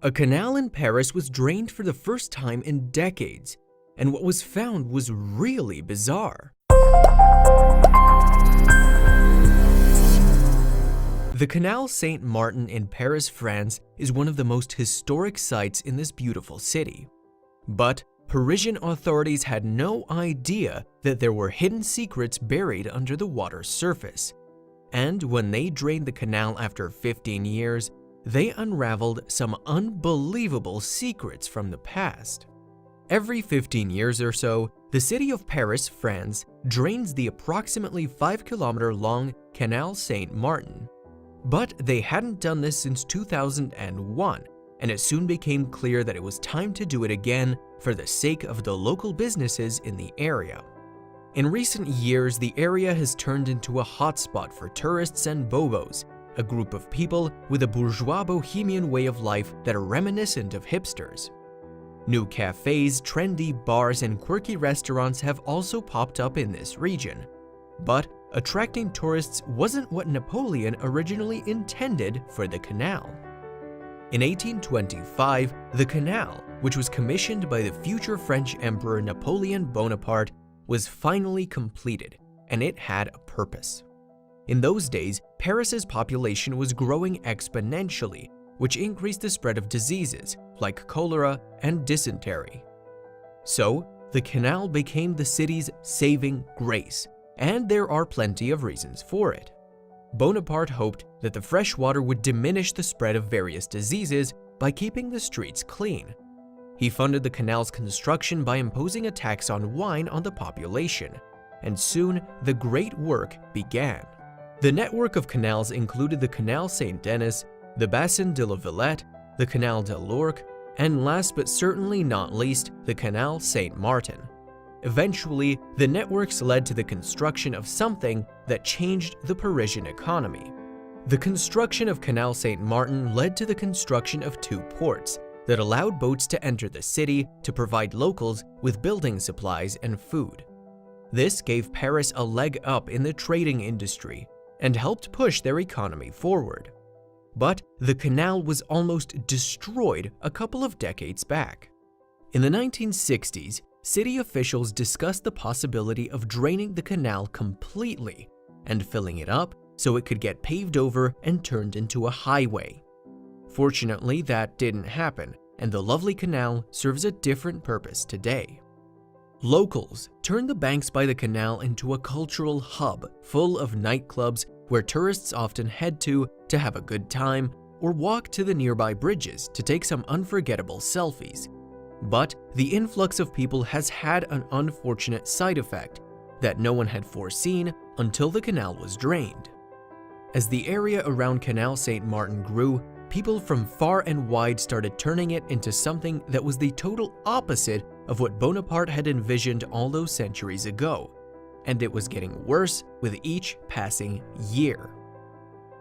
A canal in Paris was drained for the first time in decades, and what was found was really bizarre. The Canal Saint-Martin in Paris, France is one of the most historic sites in this beautiful city. But Parisian authorities had no idea that there were hidden secrets buried under the water's surface. And when they drained the canal after 15 years, they unraveled some unbelievable secrets from the past. Every 15 years or so, the city of Paris, France, drains the approximately 5-kilometer-long Canal Saint-Martin. But they hadn't done this since 2001, and it soon became clear that it was time to do it again for the sake of the local businesses in the area. In recent years, the area has turned into a hotspot for tourists and bobos, a group of people with a bourgeois bohemian way of life that are reminiscent of hipsters. New cafes, trendy bars, and quirky restaurants have also popped up in this region. But attracting tourists wasn't what Napoleon originally intended for the canal. In 1825, the canal, which was commissioned by the future French Emperor Napoleon Bonaparte, was finally completed, and it had a purpose. In those days, Paris's population was growing exponentially, which increased the spread of diseases like cholera and dysentery. So, the canal became the city's saving grace, and there are plenty of reasons for it. Bonaparte hoped that the fresh water would diminish the spread of various diseases by keeping the streets clean. He funded the canal's construction by imposing a tax on wine on the population, and soon the great work began. The network of canals included the Canal Saint-Denis, the Bassin de la Villette, the Canal de l'Ourcq, and last but certainly not least, the Canal Saint-Martin. Eventually, the networks led to the construction of something that changed the Parisian economy. The construction of Canal Saint-Martin led to the construction of 2 ports that allowed boats to enter the city to provide locals with building supplies and food. This gave Paris a leg up in the trading industry and helped push their economy forward. But the canal was almost destroyed a couple of decades back. In the 1960s, city officials discussed the possibility of draining the canal completely and filling it up so it could get paved over and turned into a highway. Fortunately, that didn't happen, and the lovely canal serves a different purpose today. Locals turned the banks by the canal into a cultural hub full of nightclubs where tourists often head to have a good time or walk to the nearby bridges to take some unforgettable selfies. But the influx of people has had an unfortunate side effect that no one had foreseen until the canal was drained. As the area around Canal Saint-Martin grew, people from far and wide started turning it into something that was the total opposite of what Bonaparte had envisioned all those centuries ago, and it was getting worse with each passing year.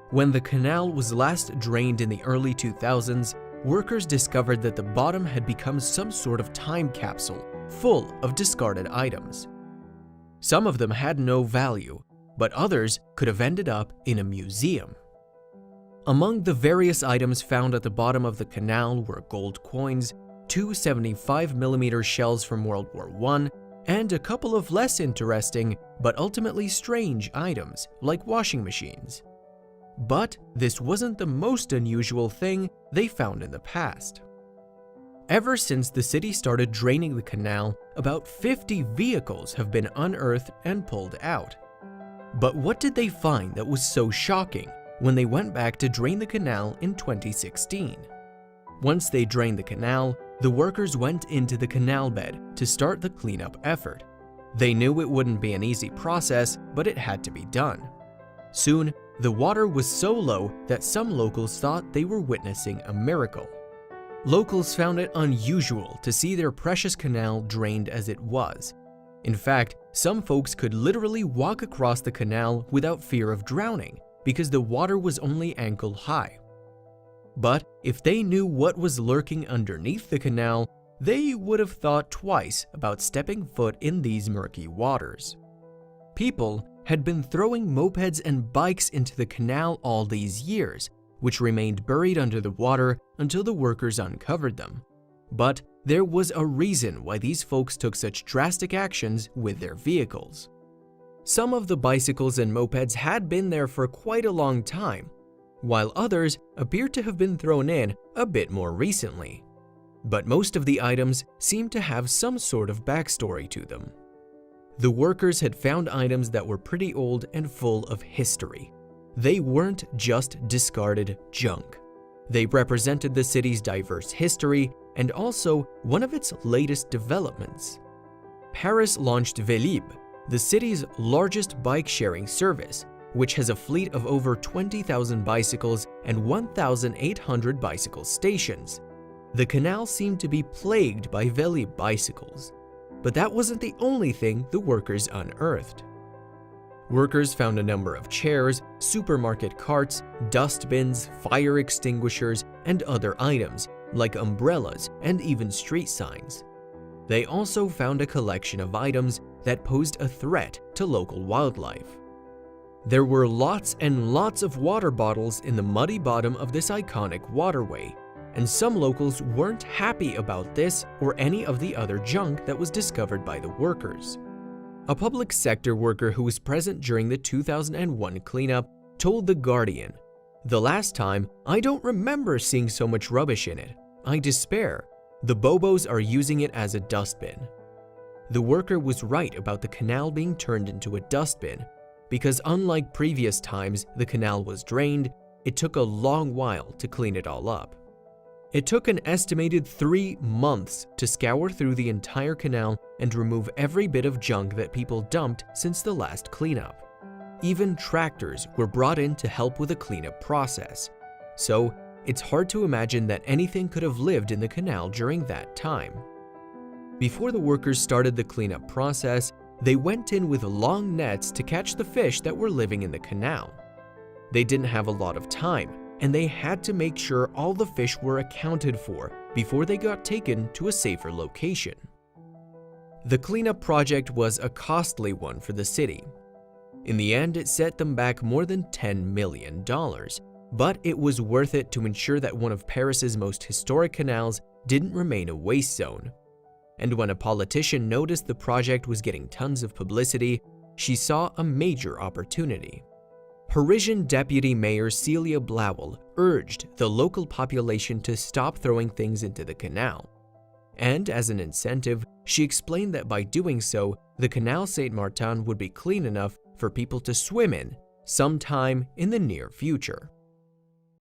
When the canal was last drained in the early 2000s, workers discovered that the bottom had become some sort of time capsule full of discarded items. Some of them had no value, but others could have ended up in a museum. Among the various items found at the bottom of the canal were gold coins, 2 75mm shells from World War I, and a couple of less interesting but ultimately strange items like washing machines. But this wasn't the most unusual thing they found in the past. Ever since the city started draining the canal, about 50 vehicles have been unearthed and pulled out. But what did they find that was so shocking when they went back to drain the canal in 2016? Once they drained the canal, the workers went into the canal bed to start the cleanup effort. They knew it wouldn't be an easy process, but it had to be done. Soon, the water was so low that some locals thought they were witnessing a miracle. Locals found it unusual to see their precious canal drained as it was. In fact, some folks could literally walk across the canal without fear of drowning because the water was only ankle high. But if they knew what was lurking underneath the canal, they would have thought twice about stepping foot in these murky waters. People had been throwing mopeds and bikes into the canal all these years, which remained buried under the water until the workers uncovered them. But there was a reason why these folks took such drastic actions with their vehicles. Some of the bicycles and mopeds had been there for quite a long time, while others appeared to have been thrown in a bit more recently. But most of the items seemed to have some sort of backstory to them. The workers had found items that were pretty old and full of history. They weren't just discarded junk. They represented the city's diverse history and also one of its latest developments. Paris launched Vélib', the city's largest bike-sharing service, which has a fleet of over 20,000 bicycles and 1,800 bicycle stations. The canal seemed to be plagued by Vélib' bicycles, but that wasn't the only thing the workers unearthed. Workers found a number of chairs, supermarket carts, dustbins, fire extinguishers, and other items like umbrellas and even street signs. They also found a collection of items that posed a threat to local wildlife. There were lots and lots of water bottles in the muddy bottom of this iconic waterway, and some locals weren't happy about this or any of the other junk that was discovered by the workers. A public sector worker who was present during the 2001 cleanup told The Guardian, "The last time, I don't remember seeing so much rubbish in it. I despair. The Bobos are using it as a dustbin." The worker was right about the canal being turned into a dustbin, because unlike previous times the canal was drained, it took a long while to clean it all up. It took an estimated 3 months to scour through the entire canal and remove every bit of junk that people dumped since the last cleanup. Even tractors were brought in to help with the cleanup process, so it's hard to imagine that anything could have lived in the canal during that time. Before the workers started the cleanup process, they went in with long nets to catch the fish that were living in the canal. They didn't have a lot of time, and they had to make sure all the fish were accounted for before they got taken to a safer location. The cleanup project was a costly one for the city. In the end, it set them back more than $10 million, but it was worth it to ensure that one of Paris's most historic canals didn't remain a waste zone. And when a politician noticed the project was getting tons of publicity, she saw a major opportunity. Parisian Deputy Mayor Celia Blauel urged the local population to stop throwing things into the canal. And as an incentive, she explained that by doing so, the Canal Saint-Martin would be clean enough for people to swim in sometime in the near future.